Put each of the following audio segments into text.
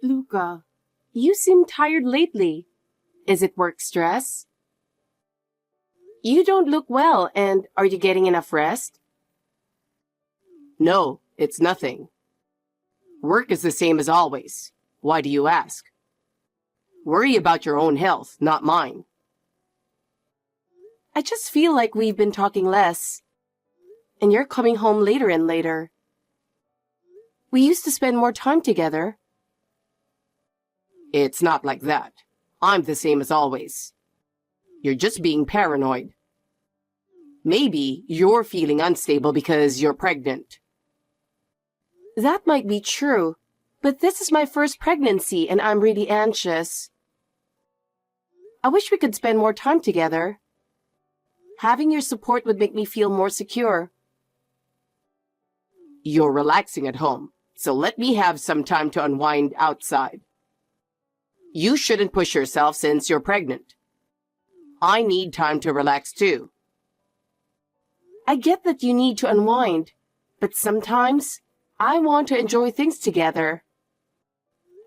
Luca, you seem tired lately. Is it work stress? You don't look well, and are you getting enough rest? No, it's nothing. Work is the same as always. Why do you ask? Worry about your own health, not mine. I just feel like we've been talking less, and you're coming home later and later. We used to spend more time together. It's not like that. I'm the same as always. You're just being paranoid. Maybe you're feeling unstable because you're pregnant. That might be true, but this is my first pregnancy and I'm really anxious. I wish we could spend more time together. Having your support would make me feel more secure. You're relaxing at home, so let me have some time to unwind outside. You shouldn't push yourself since you're pregnant. I need time to relax too. I get that you need to unwind, but sometimes I want to enjoy things together.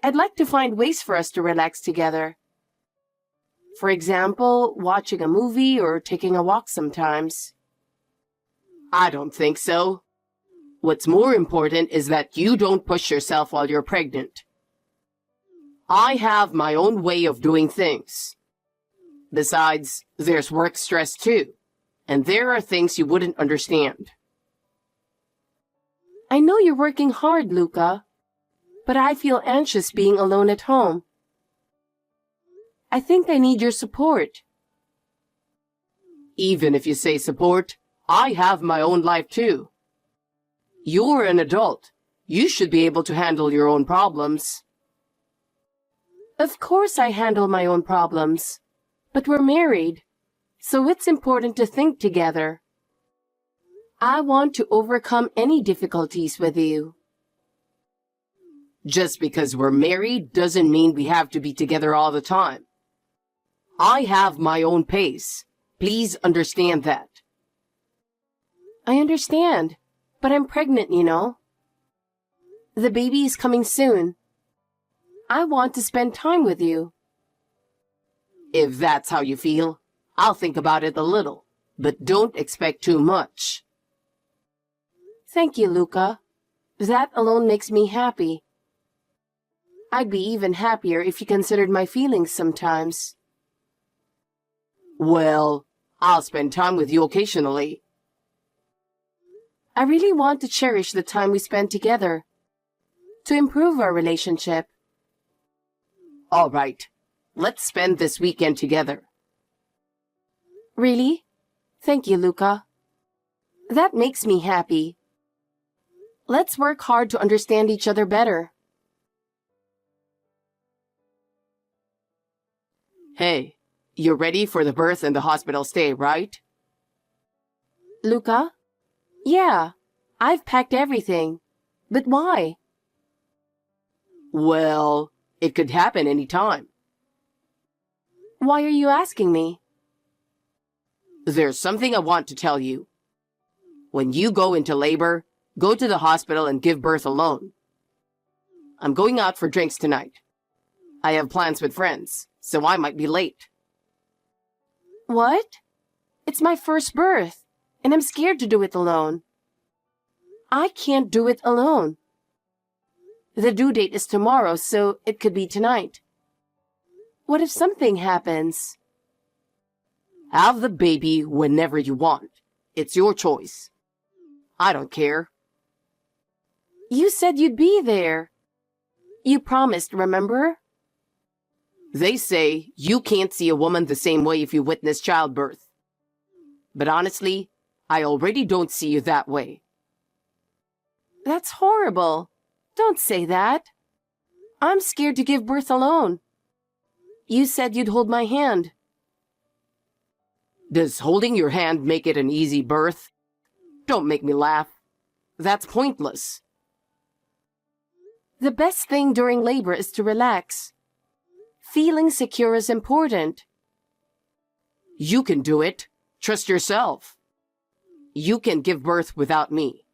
I'd like to find ways for us to relax together. For example, watching a movie or taking a walk sometimes. I don't think so. What's more important is that you don't push yourself while you're pregnant. I have my own way of doing things. Besides, there's work stress too, and there are things you wouldn't understand. I know you're working hard, Luca, but I feel anxious being alone at home. I think I need your support. Even if you say support, I have my own life too. You're an adult. You should be able to handle your own problems. Of course I handle my own problems, but we're married, so it's important to think together. I want to overcome any difficulties with you. Just because we're married doesn't mean we have to be together all the time. I have my own pace. Please understand that. I understand, but I'm pregnant, you know. The baby is coming soon. I want to spend time with you. If that's how you feel, I'll think about it a little, but don't expect too much. Thank you, Luca. That alone makes me happy. I'd be even happier if you considered my feelings sometimes. Well, I'll spend time with you occasionally. I really want to cherish the time we spend together, to improve our relationship. All right, let's spend this weekend together. Really? Thank you, Luca. That makes me happy. Let's work hard to understand each other better. Hey, you're ready for the birth and the hospital stay, right? Luca? Yeah, I've packed everything. But why? Well, it could happen any time. Why are you asking me? There's something I want to tell you. When you go into labor, go to the hospital and give birth alone. I'm going out for drinks tonight. I have plans with friends, so I might be late. What? It's my first birth, and I'm scared to do it alone. I can't do it alone. The due date is tomorrow, so it could be tonight. What if something happens? Have the baby whenever you want. It's your choice. I don't care. You said you'd be there. You promised, remember? They say you can't see a woman the same way if you witness childbirth. But honestly, I already don't see you that way. That's horrible. Don't say that. I'm scared to give birth alone. You said you'd hold my hand. Does holding your hand make it an easy birth? Don't make me laugh. That's pointless. The best thing during labor is to relax. Feeling secure is important. You can do it. Trust yourself. You can give birth without me.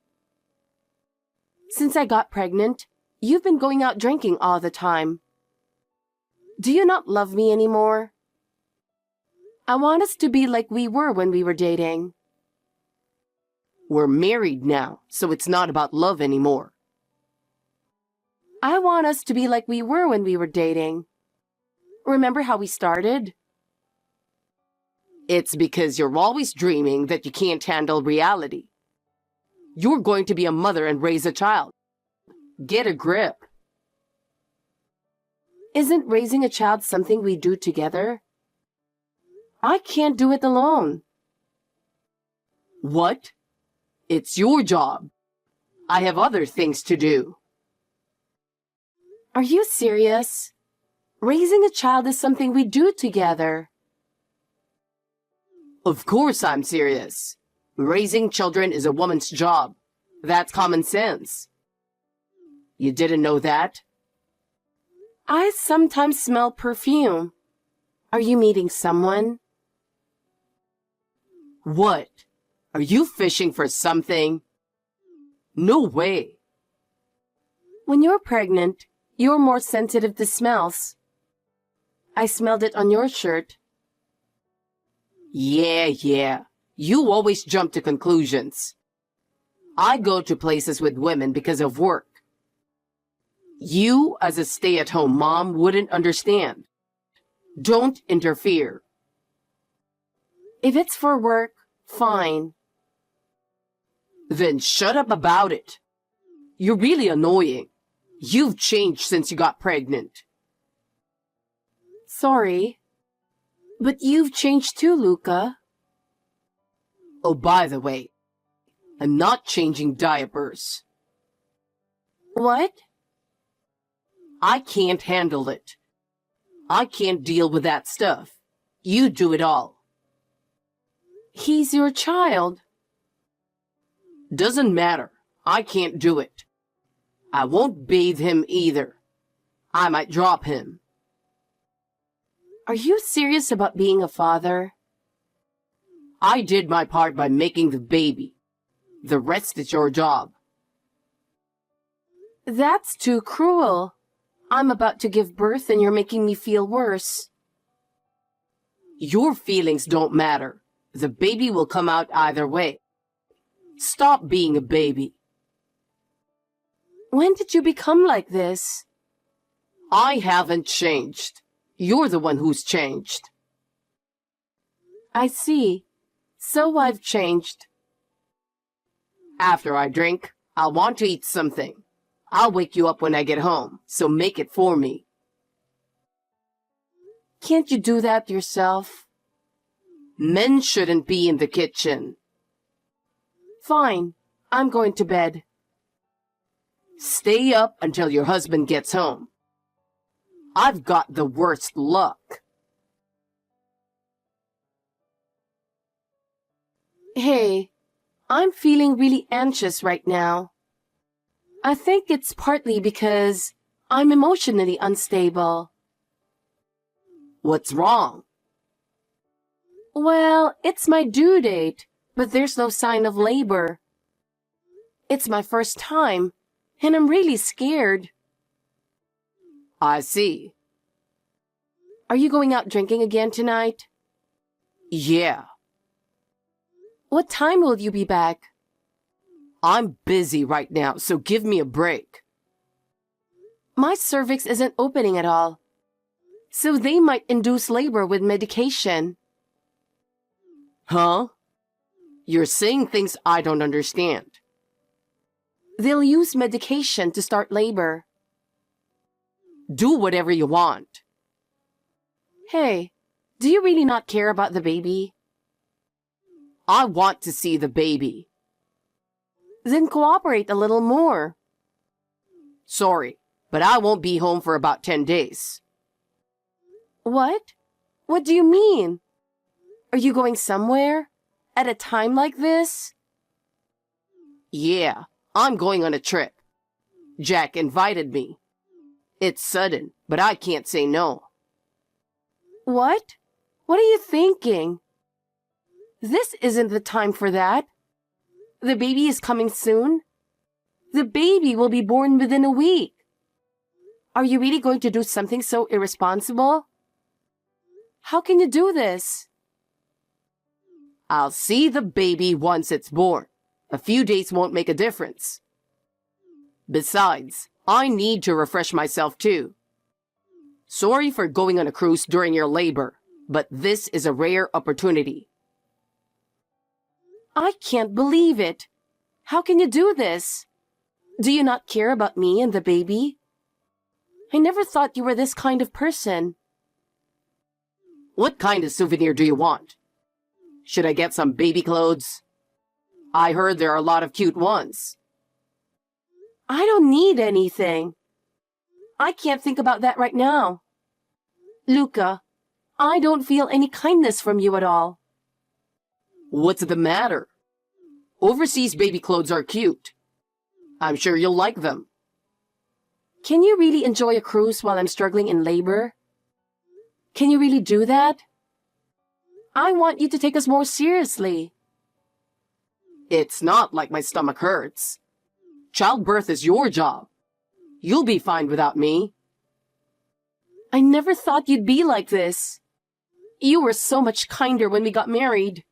Since I got pregnant, You've been going out drinking all the time. Do you not love me anymore? I want us to be like we were when we were dating. We're married now, so it's not about love anymore. I want us to be like we were when we were dating. Remember how we started? It's because you're always dreaming that you can't handle reality. You're going to be a mother and raise a child. Get a grip. Isn't raising a child something we do together? I can't do it alone. What? It's your job. I have other things to do. Are you serious? Raising a child is something we do together. Of course I'm serious. Raising children is a woman's job. That's common sense. You didn't know that? I sometimes smell perfume. Are you meeting someone? What? Are you fishing for something? No way. When you're pregnant, you're more sensitive to smells. I smelled it on your shirt. Yeah. You always jump to conclusions. I go to places with women because of work. You, as a stay-at-home mom, wouldn't understand. Don't interfere. If it's for work, fine. Then shut up about it. You're really annoying. You've changed since you got pregnant. Sorry. But you've changed too, Luca. Oh, by the way, I'm not changing diapers. What? I can't handle it. I can't deal with that stuff. You do it all. He's your child. Doesn't matter. I can't do it. I won't bathe him either. I might drop him. Are you serious about being a father? I did my part by making the baby. The rest is your job. That's too cruel. I'm about to give birth and you're making me feel worse. Your feelings don't matter. The baby will come out either way. Stop being a baby. When did you become like this? I haven't changed. You're the one who's changed. I see. So I've changed. After I drink, I'll want to eat something. I'll wake you up when I get home, so make it for me. Can't you do that yourself? Men shouldn't be in the kitchen. Fine. I'm going to bed. Stay up until your husband gets home. I've got the worst luck. Hey, I'm feeling really anxious right now. I think it's partly because I'm emotionally unstable. What's wrong? Well, it's my due date, but there's no sign of labor. It's my first time, and I'm really scared. I see. Are you going out drinking again tonight? Yeah. What time will you be back? I'm busy right now, so give me a break. My cervix isn't opening at all, so they might induce labor with medication. Huh? You're saying things I don't understand. They'll use medication to start labor. Do whatever you want. Hey, do you really not care about the baby? I want to see the baby. Then cooperate a little more. Sorry, but I won't be home for about 10 days. What? What do you mean? Are you going somewhere? At a time like this? Yeah, I'm going on a trip. Jack invited me. It's sudden, but I can't say no. What? What are you thinking? This isn't the time for that. The baby is coming soon. The baby will be born within a week. Are you really going to do something so irresponsible? How can you do this? I'll see the baby once it's born. A few days won't make a difference. Besides, I need to refresh myself too. Sorry for going on a cruise during your labor, but this is a rare opportunity. I can't believe it. How can you do this? Do you not care about me and the baby? I never thought you were this kind of person. What kind of souvenir do you want? Should I get some baby clothes? I heard there are a lot of cute ones. I don't need anything. I can't think about that right now. Luca, I don't feel any kindness from you at all. What's the matter? Overseas baby clothes are cute. I'm sure you'll like them. Can you really enjoy a cruise while I'm struggling in labor? Can you really do that? I want you to take us more seriously. It's not like my stomach hurts. Childbirth is your job. You'll be fine without me. I never thought you'd be like this. You were so much kinder when we got married.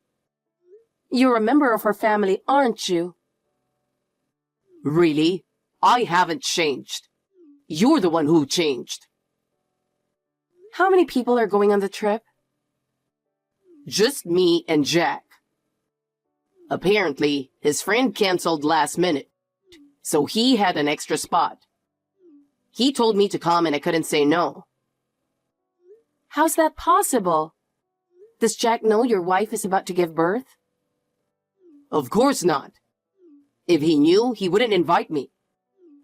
You're a member of our family, aren't you? Really? I haven't changed. You're the one who changed. How many people are going on the trip? Just me and Jack. Apparently, his friend canceled last minute, so he had an extra spot. He told me to come and I couldn't say no. How's that possible? Does Jack know your wife is about to give birth? Of course not. If he knew, he wouldn't invite me.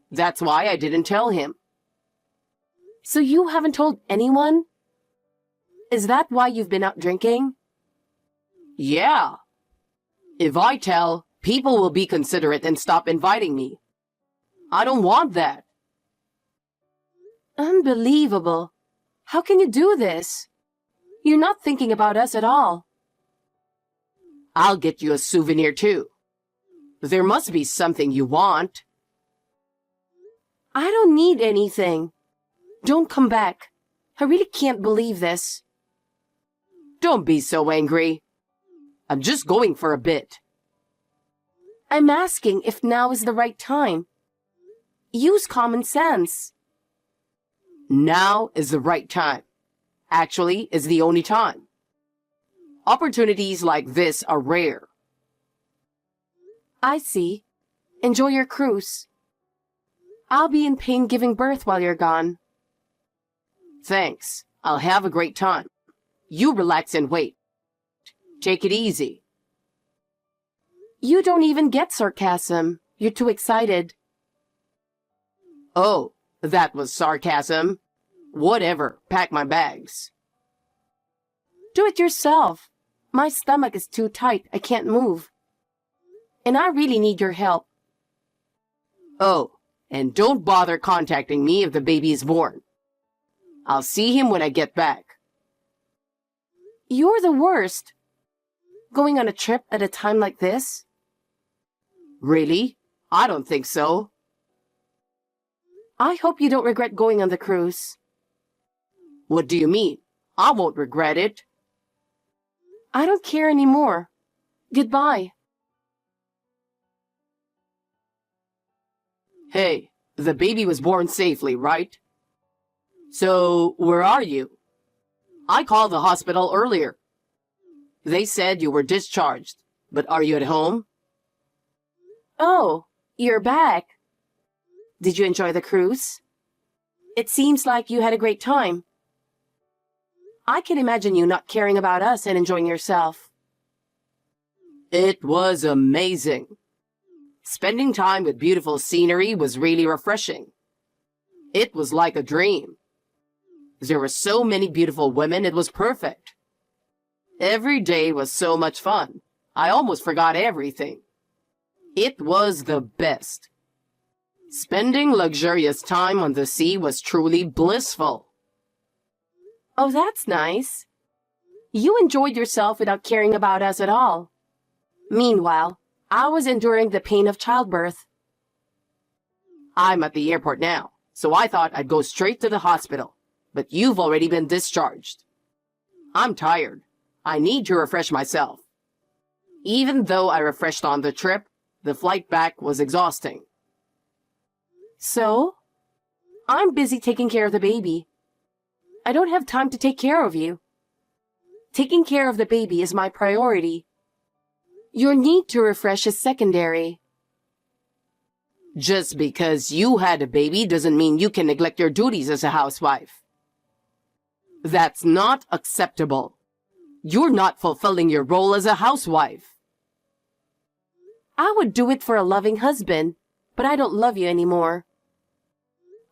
That's why I didn't tell him. So you haven't told anyone? Is that why you've been out drinking? Yeah. If I tell, people will be considerate and stop inviting me. I don't want that. Unbelievable. How can you do this? You're not thinking about us at all. I'll get you a souvenir too. There must be something you want. I don't need anything. Don't come back. I really can't believe this. Don't be so angry. I'm just going for a bit. I'm asking if now is the right time. Use common sense. Now is the right time. Actually, is the only time. Opportunities like this are rare. I see. Enjoy your cruise. I'll be in pain giving birth while you're gone. Thanks. I'll have a great time. You relax and wait. Take it easy. You don't even get sarcasm. You're too excited. Oh, that was sarcasm. Whatever, pack my bags. Do it yourself. My stomach is too tight. I can't move. And I really need your help. Oh, and don't bother contacting me if the baby is born. I'll see him when I get back. You're the worst. Going on a trip at a time like this? Really? I don't think so. I hope you don't regret going on the cruise. What do you mean? I won't regret it. I don't care anymore. Goodbye. Hey, the baby was born safely, right? So, where are you? I called the hospital earlier. They said you were discharged, but are you at home? Oh, you're back. Did you enjoy the cruise? It seems like you had a great time. I can imagine you not caring about us and enjoying yourself. It was amazing. Spending time with beautiful scenery was really refreshing. It was like a dream. There were so many beautiful women, it was perfect. Every day was so much fun. I almost forgot everything. It was the best. Spending luxurious time on the sea was truly blissful. Oh, that's nice. You enjoyed yourself without caring about us at all. Meanwhile, I was enduring the pain of childbirth. I'm at the airport now. So I thought I'd go straight to the hospital, but you've already been discharged. I'm tired. I need to refresh myself. Even though I refreshed on the trip, the flight back was exhausting. So? I'm busy taking care of the baby. I don't have time to take care of you. Taking care of the baby is my priority. Your need to refresh is secondary. Just because you had a baby doesn't mean you can neglect your duties as a housewife. That's not acceptable. You're not fulfilling your role as a housewife. I would do it for a loving husband, but I don't love you anymore.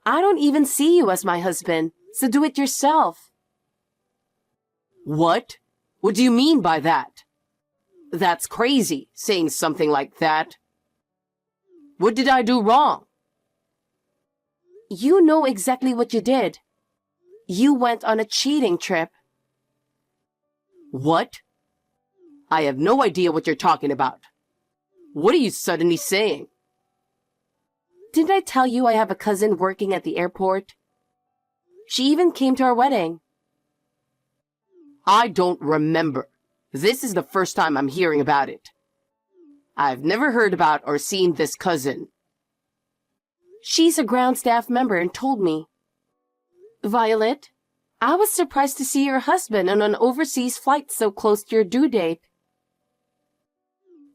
I don't even see you as my husband, so do it yourself. What? What do you mean by that? That's crazy, saying something like that. What did I do wrong? You know exactly what you did. You went on a cheating trip. What? I have no idea what you're talking about. What are you suddenly saying? Didn't I tell you I have a cousin working at the airport? She even came to our wedding. I don't remember. This is the first time I'm hearing about it. I've never heard about or seen this cousin. She's a ground staff member and told me. Violet, I was surprised to see your husband on an overseas flight so close to your due date.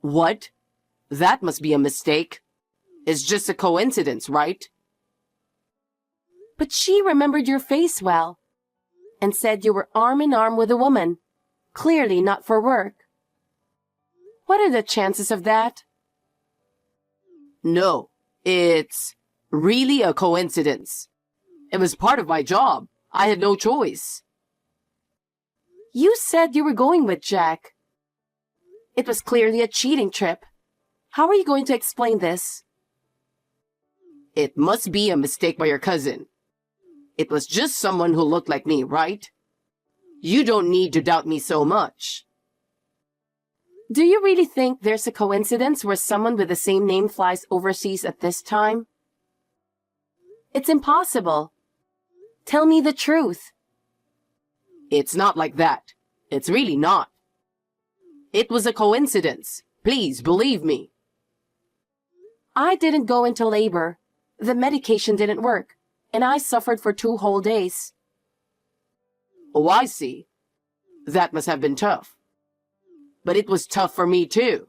What? That must be a mistake. It's just a coincidence, right? But she remembered your face well and said you were arm in arm with a woman, clearly not for work. What are the chances of that? No, it's really a coincidence. It was part of my job. I had no choice. You said you were going with Jack. It was clearly a cheating trip. How are you going to explain this? It must be a mistake by your cousin. It was just someone who looked like me, right? You don't need to doubt me so much. Do you really think there's a coincidence where someone with the same name flies overseas at this time? It's impossible. Tell me the truth. It's not like that. It's really not. It was a coincidence. Please believe me. I didn't go into labor. The medication didn't work, and I suffered for 2 whole days. Oh, I see. That must have been tough. But it was tough for me too.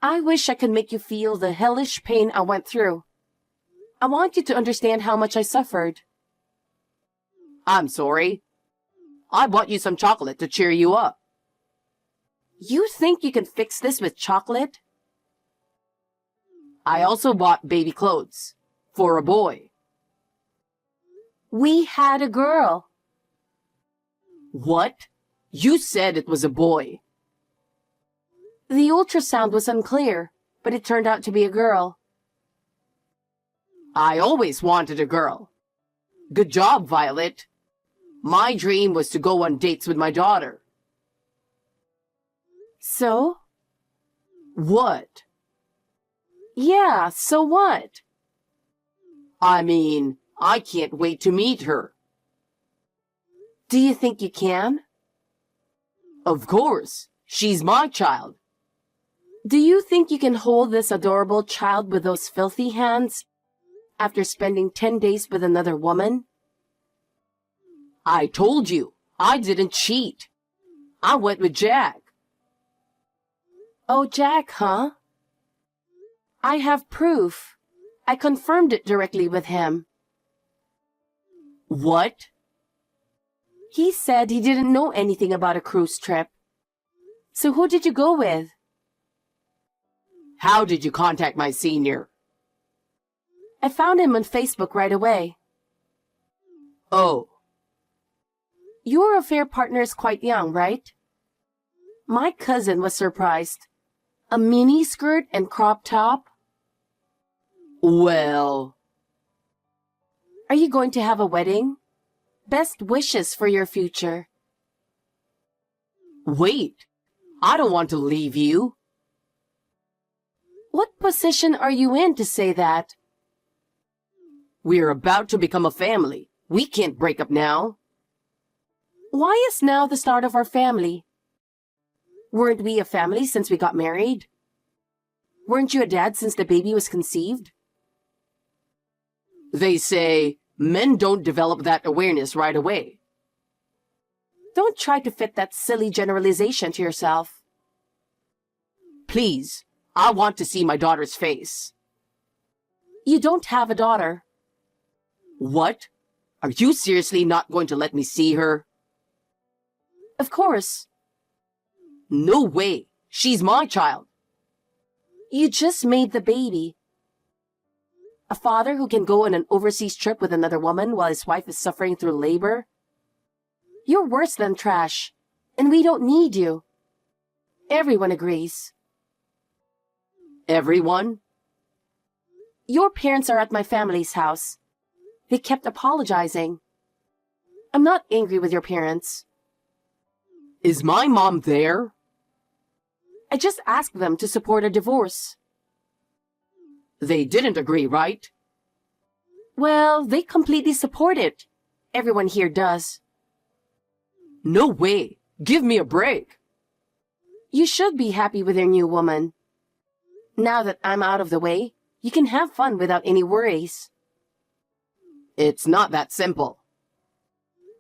I wish I could make you feel the hellish pain I went through. I want you to understand how much I suffered. I'm sorry. I bought you some chocolate to cheer you up. You think you can fix this with chocolate? I also bought baby clothes for a boy. We had a girl. What? You said it was a boy. The ultrasound was unclear, but it turned out to be a girl. I always wanted a girl. Good job, Violet. My dream was to go on dates with my daughter. So? What? Yeah, so what? I mean, I can't wait to meet her. Do you think you can? Of course. She's my child. Do you think you can hold this adorable child with those filthy hands after spending 10 days with another woman? I told you, I didn't cheat. I went with Jack. Oh, Jack, huh? I have proof. I confirmed it directly with him. What? He said he didn't know anything about a cruise trip. So who did you go with? How did you contact my senior? I found him on Facebook right away. Oh. Your affair partner is quite young, right? My cousin was surprised. A mini skirt and crop top? Well... Are you going to have a wedding? Best wishes for your future. Wait, I don't want to leave you. What position are you in to say that? We're about to become a family. We can't break up now. Why is now the start of our family? Weren't we a family since we got married? Weren't you a dad since the baby was conceived? They say men don't develop that awareness right away. Don't try to fit that silly generalization to yourself. Please, I want to see my daughter's face. You don't have a daughter. What? Are you seriously not going to let me see her? Of course. No way. She's my child. You just made the baby. A father who can go on an overseas trip with another woman while his wife is suffering through labor? You're worse than trash, and we don't need you. Everyone agrees. Everyone? Your parents are at my family's house. They kept apologizing. I'm not angry with your parents. Is my mom there? I just asked them to support a divorce. They didn't agree, right? Well, they completely support it. Everyone here does. No way. Give me a break. You should be happy with your new woman. Now that I'm out of the way, you can have fun without any worries. It's not that simple.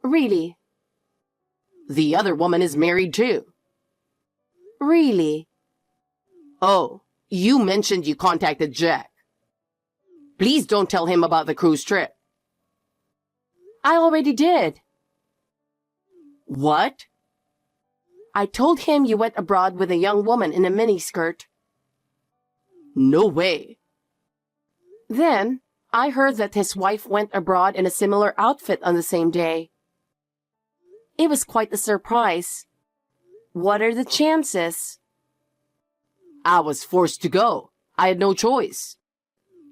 Really? The other woman is married too. Really? Oh, you mentioned you contacted Jack. Please don't tell him about the cruise trip. I already did. What? I told him you went abroad with a young woman in a miniskirt. No way. Then, I heard that his wife went abroad in a similar outfit on the same day. It was quite a surprise. What are the chances? I was forced to go. I had no choice.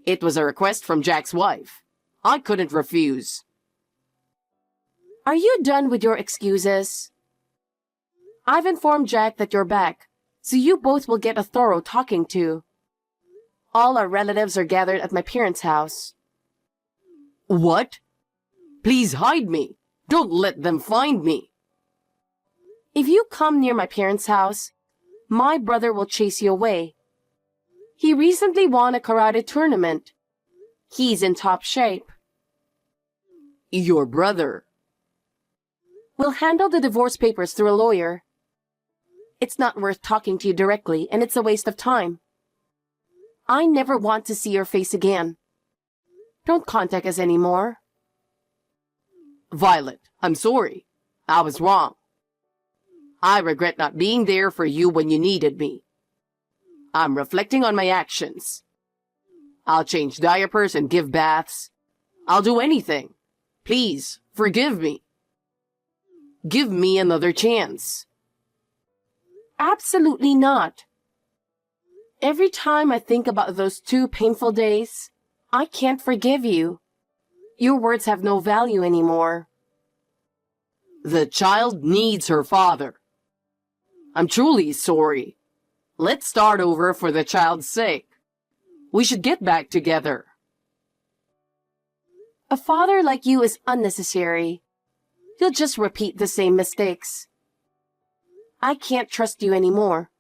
It was a request from Jack's wife. I couldn't refuse. Are you done with your excuses? I've informed Jack that you're back, so you both will get a thorough talking to. All our relatives are gathered at my parents' house. What? Please hide me. Don't let them find me. If you come near my parents' house, my brother will chase you away. He recently won a karate tournament. He's in top shape. Your brother. We'll handle the divorce papers through a lawyer. It's not worth talking to you directly, and it's a waste of time. I never want to see your face again. Don't contact us anymore. Violet, I'm sorry. I was wrong. I regret not being there for you when you needed me. I'm reflecting on my actions. I'll change diapers and give baths. I'll do anything. Please, forgive me. Give me another chance. Absolutely not. Every time I think about those 2 painful days, I can't forgive you. Your words have no value anymore. The child needs her father. I'm truly sorry. Let's start over for the child's sake. We should get back together. A father like you is unnecessary. You'll just repeat the same mistakes. I can't trust you anymore.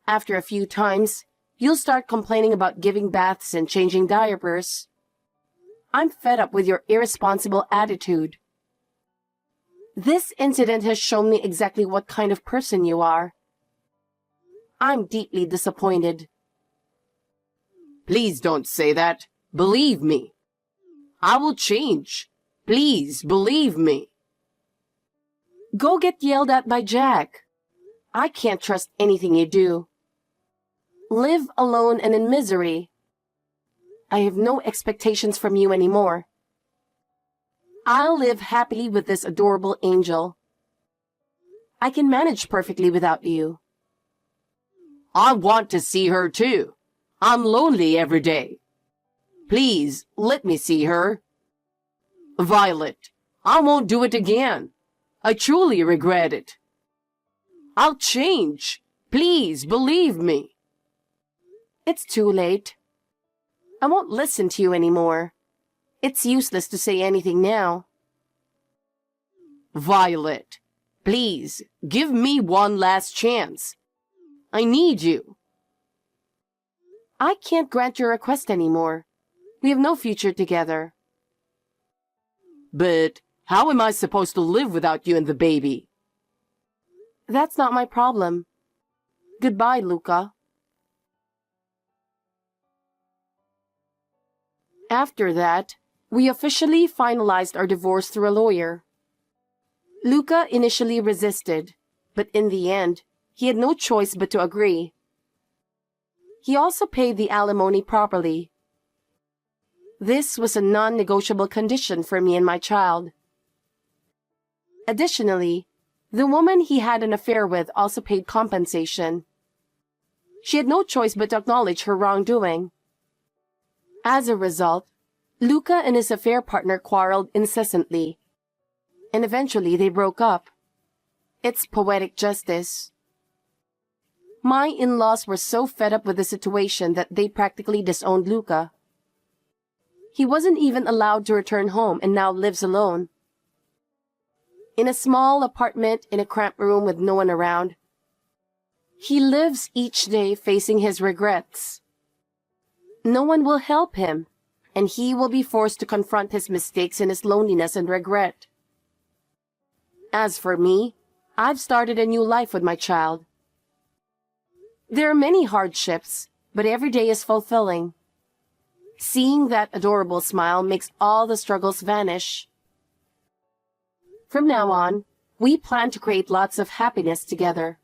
After a few times, you'll start complaining about giving baths and changing diapers. I'm fed up with your irresponsible attitude. This incident has shown me exactly what kind of person you are. I'm deeply disappointed. Please don't say that. Believe me. I will change. Please believe me. Go get yelled at by Jack. I can't trust anything you do. Live alone and in misery. I have no expectations from you anymore. I'll live happily with this adorable angel. I can manage perfectly without you. I want to see her too. I'm lonely every day. Please, let me see her. Violet, I won't do it again. I truly regret it. I'll change. Please, believe me. It's too late. I won't listen to you anymore. It's useless to say anything now. Violet, please, give me one last chance. I need you. I can't grant your request anymore. We have no future together. But how am I supposed to live without you and the baby? That's not my problem. Goodbye, Luca. After that, we officially finalized our divorce through a lawyer. Luca initially resisted, but in the end, he had no choice but to agree. He also paid the alimony properly. This was a non-negotiable condition for me and my child. Additionally, the woman he had an affair with also paid compensation. She had no choice but to acknowledge her wrongdoing. As a result, Luca and his affair partner quarreled incessantly, and eventually they broke up. It's poetic justice. My in-laws were so fed up with the situation that they practically disowned Luca. He wasn't even allowed to return home and now lives alone. In a small apartment in a cramped room with no one around, he lives each day facing his regrets. No one will help him, and he will be forced to confront his mistakes in his loneliness and regret. As for me, I've started a new life with my child. There are many hardships, but every day is fulfilling. Seeing that adorable smile makes all the struggles vanish. From now on, we plan to create lots of happiness together.